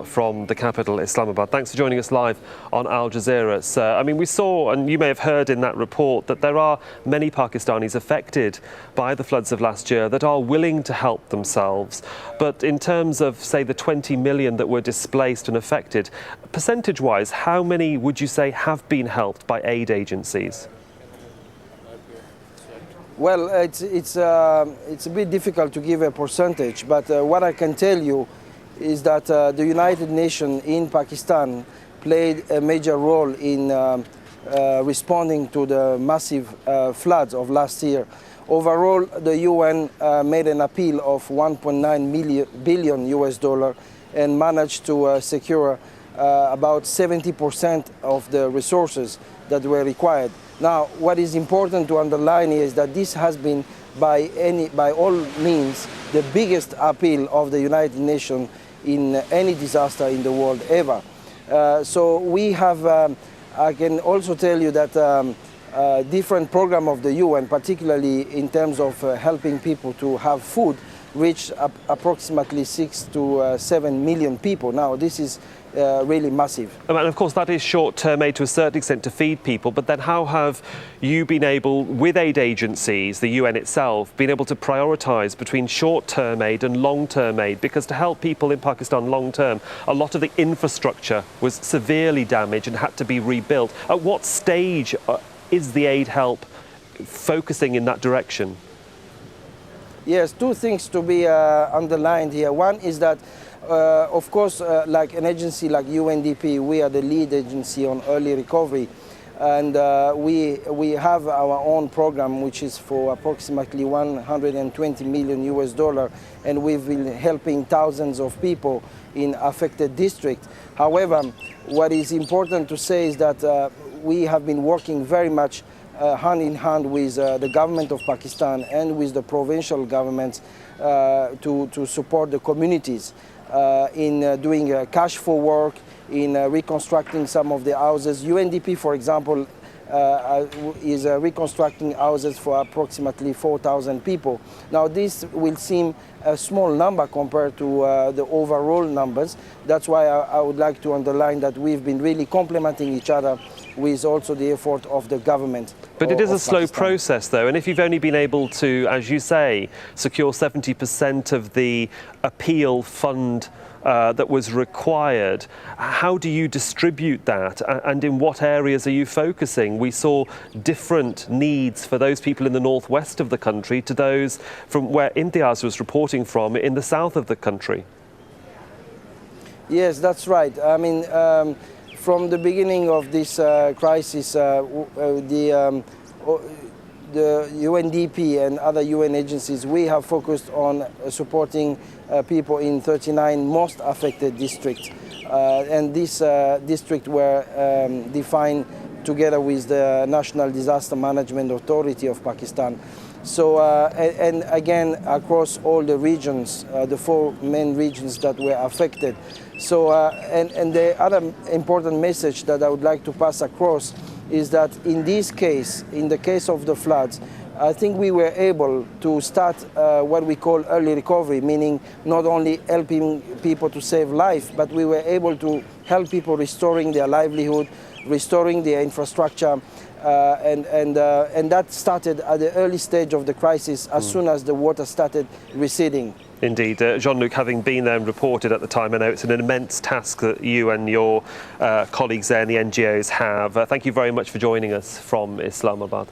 From the capital, Islamabad. Thanks for joining us live on Al Jazeera, sir. I mean, we saw, and you may have heard in that report, that there are many Pakistanis affected by the floods of last year that are willing to help themselves. But in terms of, say, the 20 million that were displaced and affected, percentage-wise, how many would you say have been helped by aid agencies? Well, it's a bit difficult to give a percentage, but what I can tell you is that the United Nations in Pakistan played a major role in responding to the massive floods of last year. Overall, the UN made an appeal of 1.9 billion US dollar and managed to secure about 70% of the resources that were required. Now, what is important to underline is that this has been by all means the biggest appeal of the United Nations in any disaster in the world ever. So we have, I can also tell you that different program of the UN, particularly in terms of helping people to have food, reached approximately 6 to 7 million people. Now, this is really massive. And of course, that is short-term aid to a certain extent to feed people, but then how have you been able, with aid agencies, the UN itself, been able to prioritise between short-term aid and long-term aid? Because to help people in Pakistan long-term, a lot of the infrastructure was severely damaged and had to be rebuilt. At what stage is the aid help focusing in that direction? Yes, two things to be underlined here. One is that, of course, like an agency like UNDP, we are the lead agency on early recovery. And we have our own program, which is for approximately 120 million US dollar. And we've been helping thousands of people in affected districts. However, what is important to say is that we have been working very much hand in hand with the government of Pakistan and with the provincial governments to support the communities in doing cash for work, in reconstructing some of the houses. UNDP, for example, is reconstructing houses for approximately 4,000 people. Now, this will seem a small number compared to the overall numbers. That's why I would like to underline that we've been really complementing each other with also the effort of the government. But it is a slow process, though, and if you've only been able to, as you say, secure 70% of the appeal fund that was required, how do you distribute that, and in what areas are you focusing? We saw different needs for those people in the northwest of the country to those from where Imtiaz was reporting from in the south of the country. Yes, that's right. I mean, from the beginning of this crisis, the UNDP and other UN agencies, we have focused on supporting people in 39 most affected districts. And this district were defined together with the National Disaster Management Authority of Pakistan. So, and again, across all the regions, the 4 main regions that were affected. So, and the other important message that I would like to pass across is that in this case, in the case of the floods, I think we were able to start what we call early recovery, meaning not only helping people to save life, but we were able to help people restoring their livelihood, restoring their infrastructure, and that started at the early stage of the crisis as soon as the water started receding. Indeed. Jean-Luc, having been there and reported at the time, I know it's an immense task that you and your colleagues there in the NGOs have. Thank you very much for joining us from Islamabad.